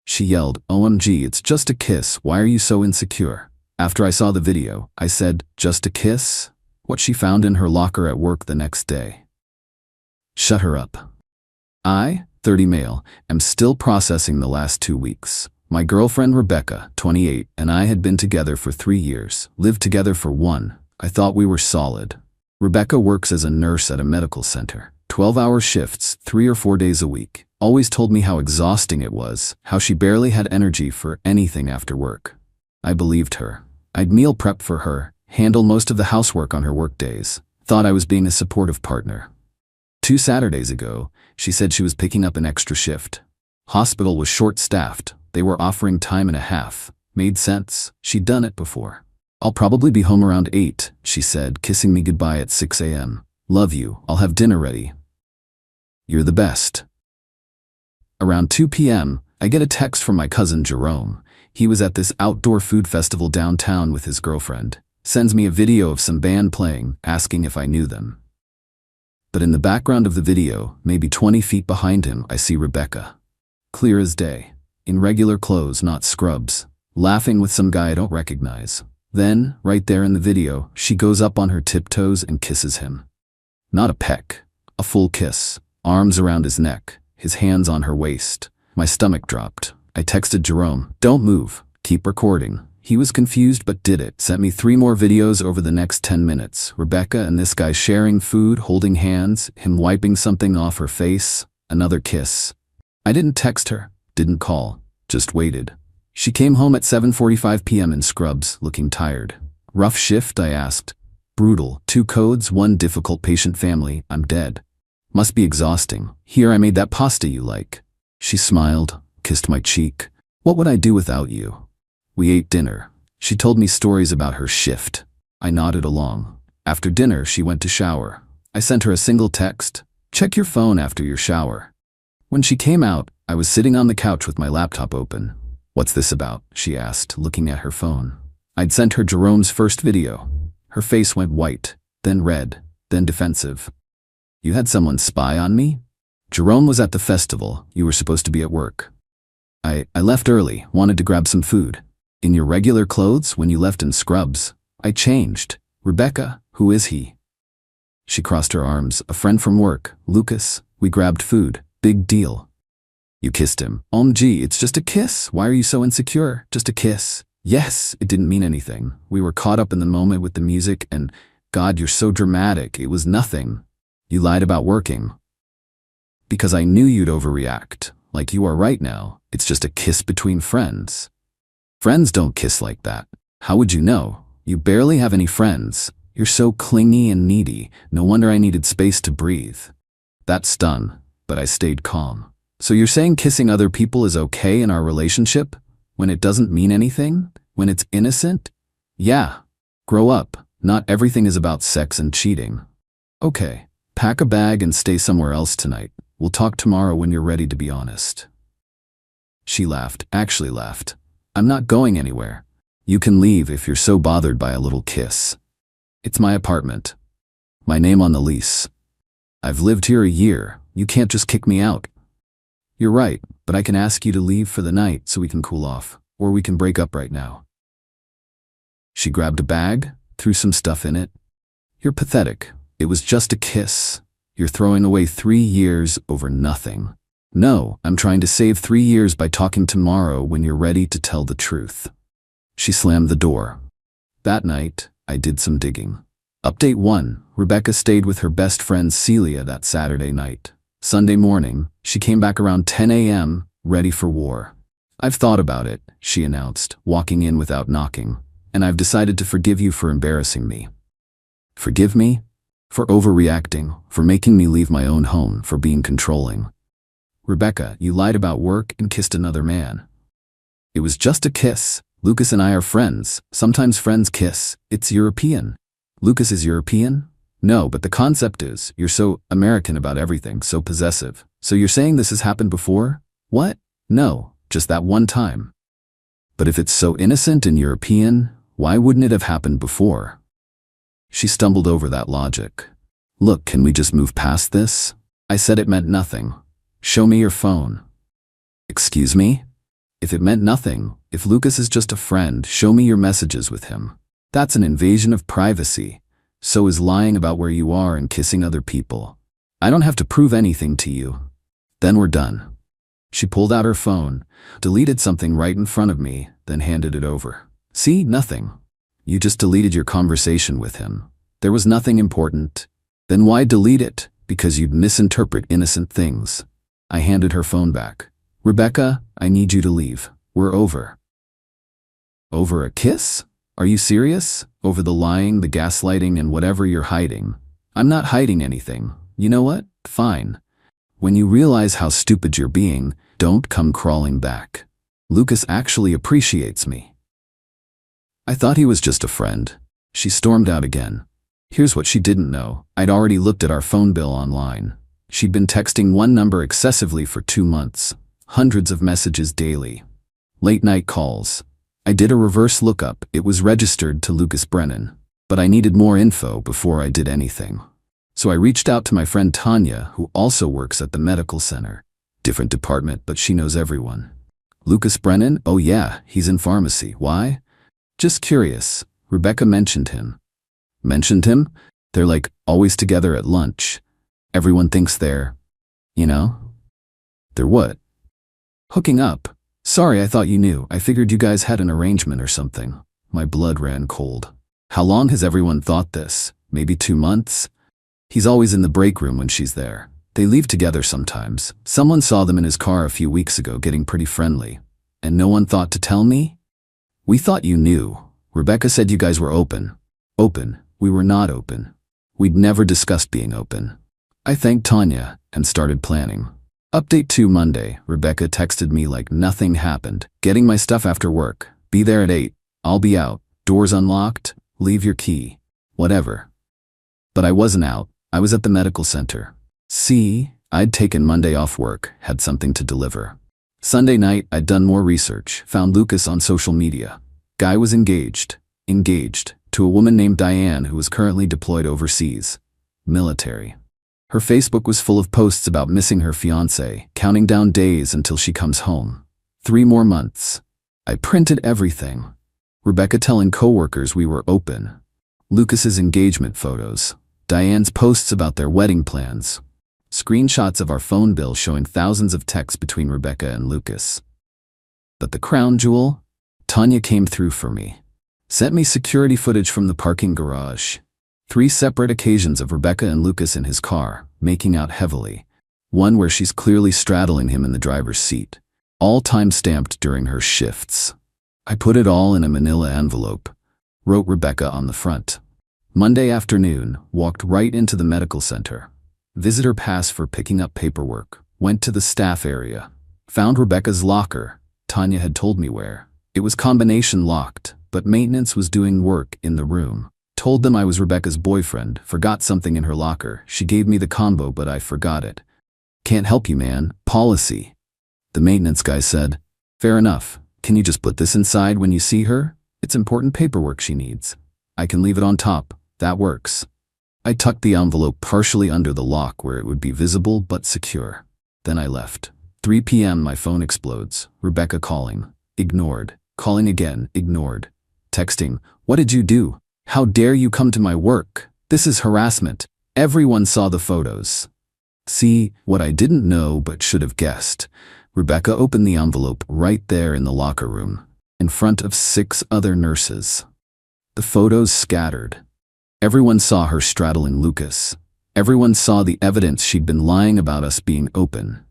She yelled, "OMG, it's just a kiss. Why are you so insecure?" After I saw the video, I said, "Just a kiss?" What she found in her locker at work the next day. Shut her up. I, 30 male, am still processing the last 2 weeks. My girlfriend Rebecca, 28, and I had been together for 3 years, lived together for 1. I thought we were solid. Rebecca works as a nurse at a medical center. 12-hour shifts, 3 or 4 days a week. Always told me how exhausting it was, how she barely had energy for anything after work. I believed her. I'd meal prep for her, handle most of the housework on her work days. Thought I was being a supportive partner. 2 Saturdays ago, she said she was picking up an extra shift. Hospital was short-staffed. They were offering time and a half. Made sense. She'd done it before. "I'll probably be home around 8, she said, kissing me goodbye at 6 a.m. "Love you. I'll have dinner ready. You're the best." Around 2 p.m., I get a text from my cousin Jerome. He was at this outdoor food festival downtown with his girlfriend. Sends me a video of some band playing, asking if I knew them. But in the background of the video, maybe 20 feet behind him, I see Rebecca. Clear as day. In regular clothes, not scrubs. Laughing with some guy I don't recognize. Then, right there in the video, she goes up on her tiptoes and kisses him. Not a peck. A full kiss. Arms around his neck. His hands on her waist. My stomach dropped. I texted Jerome, "Don't move. Keep recording." He was confused but did it. Sent me 3 more videos over the next 10 minutes. Rebecca and this guy sharing food, holding hands, him wiping something off her face. Another kiss. I didn't text her, didn't call, just waited. She came home at 7:45 p.m. in scrubs, looking tired. "Rough shift?" I asked. "Brutal. 2 codes, 1 difficult patient family. I'm dead." "Must be exhausting. Here, I made that pasta you like." She smiled, kissed my cheek. "What would I do without you?" We ate dinner. She told me stories about her shift. I nodded along. After dinner, she went to shower. I sent her a single text, "Check your phone after your shower." When she came out, I was sitting on the couch with my laptop open. "What's this about?" she asked, looking at her phone. I'd sent her Jerome's first video. Her face went white, then red, then defensive. "You had someone spy on me?" "Jerome was at the festival. You were supposed to be at work." I left early, wanted to grab some food." "In your regular clothes when you left in scrubs?" "I changed." "Rebecca, who is he?" She crossed her arms. "A friend from work, Lucas. We grabbed food. Big deal." "You kissed him?" "OMG, it's just a kiss. Why are you so insecure? Just a kiss." "Yes, it didn't mean anything. We were caught up in the moment with the music and, God, you're so dramatic. It was nothing." "You lied about working." "Because I knew you'd overreact, like you are right now. It's just a kiss between friends." "Friends don't kiss like that." "How would you know? You barely have any friends. You're so clingy and needy. No wonder I needed space to breathe." That stung, but I stayed calm. "So you're saying kissing other people is okay in our relationship? When it doesn't mean anything? When it's innocent?" "Yeah. Grow up. Not everything is about sex and cheating." "Okay. Pack a bag and stay somewhere else tonight. We'll talk tomorrow when you're ready to be honest." She laughed, actually laughed. "I'm not going anywhere. You can leave if you're so bothered by a little kiss. It's my apartment. My name on the lease. I've lived here a year. You can't just kick me out." "You're right, but I can ask you to leave for the night so we can cool off, or we can break up right now." She grabbed a bag, threw some stuff in it. "You're pathetic. It was just a kiss. You're throwing away 3 years over nothing." "No, I'm trying to save 3 years by talking tomorrow when you're ready to tell the truth." She slammed the door. That night, I did some digging. Update 1. Rebecca stayed with her best friend Celia that Saturday night. Sunday morning, she came back around 10 a.m., ready for war. "I've thought about it," she announced, walking in without knocking. "And I've decided to forgive you for embarrassing me." "Forgive me?" "For overreacting, for making me leave my own home, for being controlling." "Rebecca, you lied about work and kissed another man." "It was just a kiss. Lucas and I are friends. Sometimes friends kiss. It's European." "Lucas is European?" "No, but the concept is, you're so American about everything, so possessive. So you're saying this has happened before?" "What? No, just that one time." "But if it's so innocent and European, why wouldn't it have happened before?" She stumbled over that logic. "Look, can we just move past this?" I said it meant nothing. "Show me your phone." "Excuse me?" If it meant nothing, if Lucas is just a friend, show me your messages with him. That's an invasion of privacy. So is lying about where you are and kissing other people. I don't have to prove anything to you. Then we're done. She pulled out her phone, deleted something right in front of me, then handed it over. See, nothing. You just deleted your conversation with him. There was nothing important. Then why delete it? Because you'd misinterpret innocent things. I handed her phone back. Rebecca, I need you to leave. We're over. Over a kiss? Are you serious? Over the lying, the gaslighting, and whatever you're hiding? I'm not hiding anything. You know what? Fine. When you realize how stupid you're being, don't come crawling back. Lucas actually appreciates me. I thought he was just a friend. She stormed out again. Here's what she didn't know. I'd already looked at our phone bill online. She'd been texting one number excessively for 2 months. Hundreds of messages daily. Late night calls. I did a reverse lookup. It was registered to Lucas Brennan. But I needed more info before I did anything. So I reached out to my friend Tanya, who also works at the medical center. Different department, but she knows everyone. Lucas Brennan? Oh yeah, he's in pharmacy. Why? Just curious. Rebecca mentioned him. Mentioned him? They're like always together at lunch. Everyone thinks they're, you know? They're what? Hooking up. Sorry, I thought you knew. I figured you guys had an arrangement or something. My blood ran cold. How long has everyone thought this? Maybe 2 months? He's always in the break room when she's there. They leave together sometimes. Someone saw them in his car a few weeks ago getting pretty friendly. And no one thought to tell me? We thought you knew. Rebecca said you guys were open. Open. We were not open. We'd never discussed being open. I thanked Tanya and started planning. Update 2 Monday. Rebecca texted me like nothing happened. Getting my stuff after work. Be there at 8. I'll be out. Doors unlocked. Leave your key. Whatever. But I wasn't out. I was at the medical center. See, I'd taken Monday off work, had something to deliver. Sunday night, I'd done more research, found Lucas on social media. Guy was engaged, to a woman named Diane who was currently deployed overseas. Military. Her Facebook was full of posts about missing her fiancé, counting down days until she comes home. 3 more months. I printed everything. Rebecca telling coworkers we were open. Lucas's engagement photos. Diane's posts about their wedding plans. Screenshots of our phone bill showing thousands of texts between Rebecca and Lucas. But the crown jewel? Tanya came through for me. Sent me security footage from the parking garage. 3 separate occasions of Rebecca and Lucas in his car, making out heavily. One where she's clearly straddling him in the driver's seat. All time-stamped during her shifts. I put it all in a manila envelope. Wrote Rebecca on the front. Monday afternoon, walked right into the medical center. Visitor pass for picking up paperwork. Went to the staff area. Found Rebecca's locker. Tanya had told me where. It was combination locked, but maintenance was doing work in the room. Told them I was Rebecca's boyfriend, forgot something in her locker. She gave me the combo, but I forgot it. Can't help you, man. Policy. The maintenance guy said, fair enough. Can you just put this inside when you see her? It's important paperwork she needs. I can leave it on top. That works. I tucked the envelope partially under the lock where it would be visible but secure. Then I left. 3 p.m. my phone explodes. Rebecca calling. Ignored. Calling again. Ignored. Texting. What did you do? How dare you come to my work? This is harassment. Everyone saw the photos. See, what I didn't know but should have guessed. Rebecca opened the envelope right there in the locker room, in front of 6 other nurses. The photos scattered. Everyone saw her straddling Lucas. Everyone saw the evidence she'd been lying about us being open.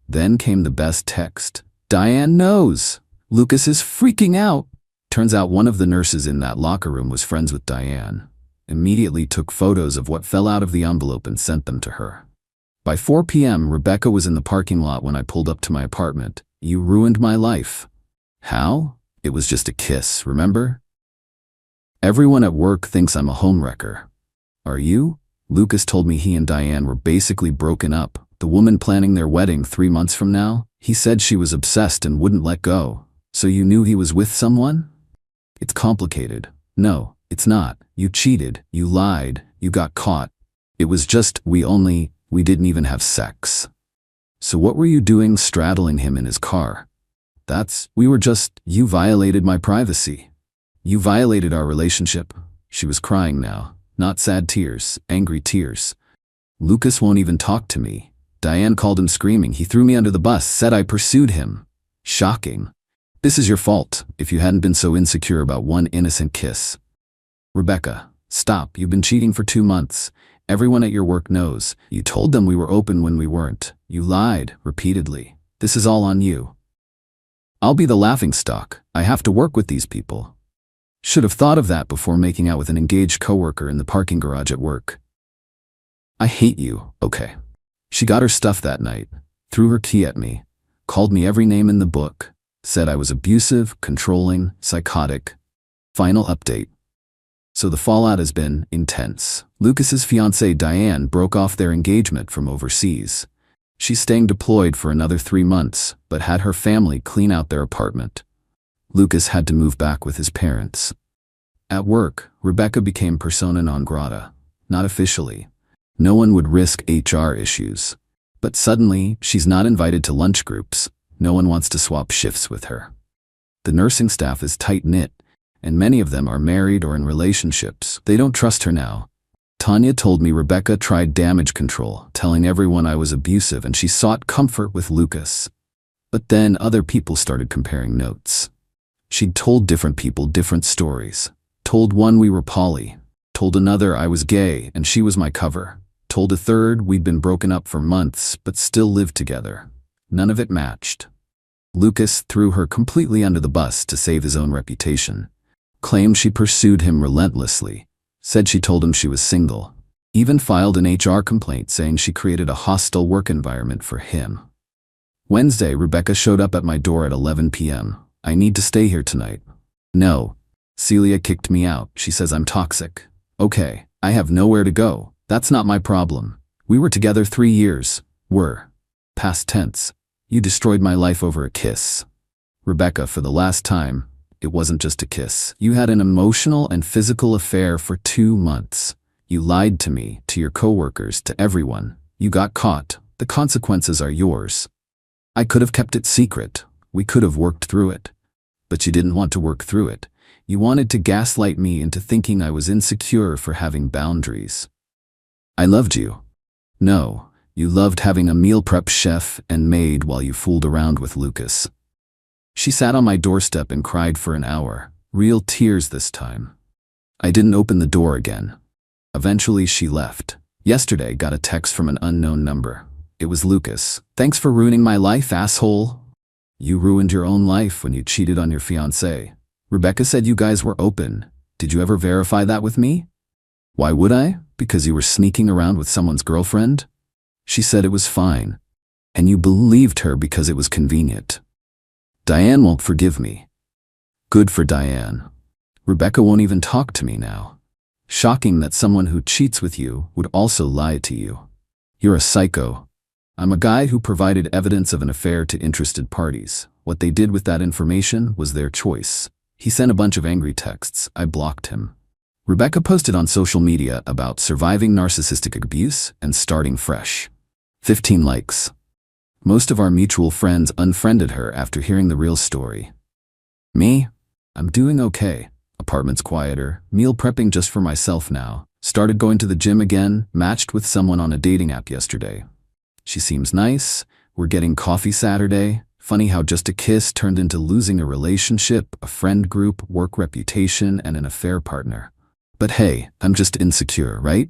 Then came the best text. Diane knows. Lucas is freaking out. Turns out one of the nurses in that locker room was friends with Diane. Immediately took photos of what fell out of the envelope and sent them to her. By 4 p.m., Rebecca was in the parking lot when I pulled up to my apartment. You ruined my life. How? It was just a kiss, remember? Everyone at work thinks I'm a homewrecker. Are you? Lucas told me he and Diane were basically broken up. The woman planning their wedding 3 months from now, he said she was obsessed and wouldn't let go. So you knew he was with someone? It's complicated. No, it's not. You cheated. You lied. You got caught. It was just, we didn't even have sex. So what were you doing straddling him in his car? You violated my privacy. You violated our relationship. She was crying now, not sad tears, angry tears. Lucas won't even talk to me. Diane called him screaming. He threw me under the bus, said I pursued him. Shocking. This is your fault, if you hadn't been so insecure about one innocent kiss. Rebecca, stop. You've been cheating for 2 months. Everyone at your work knows. You told them we were open when we weren't. You lied, repeatedly. This is all on you. I'll be the laughingstock. I have to work with these people. Should have thought of that before making out with an engaged coworker in the parking garage at work. I hate you, okay. She got her stuff that night, threw her key at me, called me every name in the book, said I was abusive, controlling, psychotic. Final update. So the fallout has been intense. Lucas's fiancée Diane broke off their engagement from overseas. She's staying deployed for another 3 months, but had her family clean out their apartment. Lucas had to move back with his parents. At work, Rebecca became persona non grata. Not officially. No one would risk HR issues. But suddenly, she's not invited to lunch groups. No one wants to swap shifts with her. The nursing staff is tight-knit, and many of them are married or in relationships. They don't trust her now. Tanya told me Rebecca tried damage control, telling everyone I was abusive, and she sought comfort with Lucas. But then other people started comparing notes. She'd told different people different stories. Told one we were poly. Told another I was gay and she was my cover. Told a third we'd been broken up for months but still lived together. None of it matched. Lucas threw her completely under the bus to save his own reputation. Claimed she pursued him relentlessly. Said she told him she was single. Even filed an HR complaint saying she created a hostile work environment for him. Wednesday, Rebecca showed up at my door at 11 p.m. I need to stay here tonight. No. Celia kicked me out. She says I'm toxic. Okay, I have nowhere to go. That's not my problem. We were together 3 years. Were. Past tense. You destroyed my life over a kiss. Rebecca, for the last time, it wasn't just a kiss. You had an emotional and physical affair for 2 months. You lied to me, to your coworkers, to everyone. You got caught. The consequences are yours. I could have kept it secret. We could have worked through it. But you didn't want to work through it. You wanted to gaslight me into thinking I was insecure for having boundaries. I loved you. No, you loved having a meal prep chef and maid while you fooled around with Lucas. She sat on my doorstep and cried for an hour, real tears this time. I didn't open the door again. Eventually she left. Yesterday got a text from an unknown number. It was Lucas. Thanks for ruining my life, asshole. You ruined your own life when you cheated on your fiancé. Rebecca said you guys were open. Did you ever verify that with me? Why would I? Because you were sneaking around with someone's girlfriend? She said it was fine. And you believed her because it was convenient. Diane won't forgive me. Good for Diane. Rebecca won't even talk to me now. Shocking that someone who cheats with you would also lie to you. You're a psycho. I'm a guy who provided evidence of an affair to interested parties. What they did with that information was their choice. He sent a bunch of angry texts. I blocked him. Rebecca posted on social media about surviving narcissistic abuse and starting fresh. 15 likes. Most of our mutual friends unfriended her after hearing the real story. Me? I'm doing okay. Apartment's quieter, meal prepping just for myself now. Started going to the gym again, matched with someone on a dating app yesterday. She seems nice. We're getting coffee Saturday. Funny how just a kiss turned into losing a relationship, a friend group, work reputation, and an affair partner. But hey, I'm just insecure, right?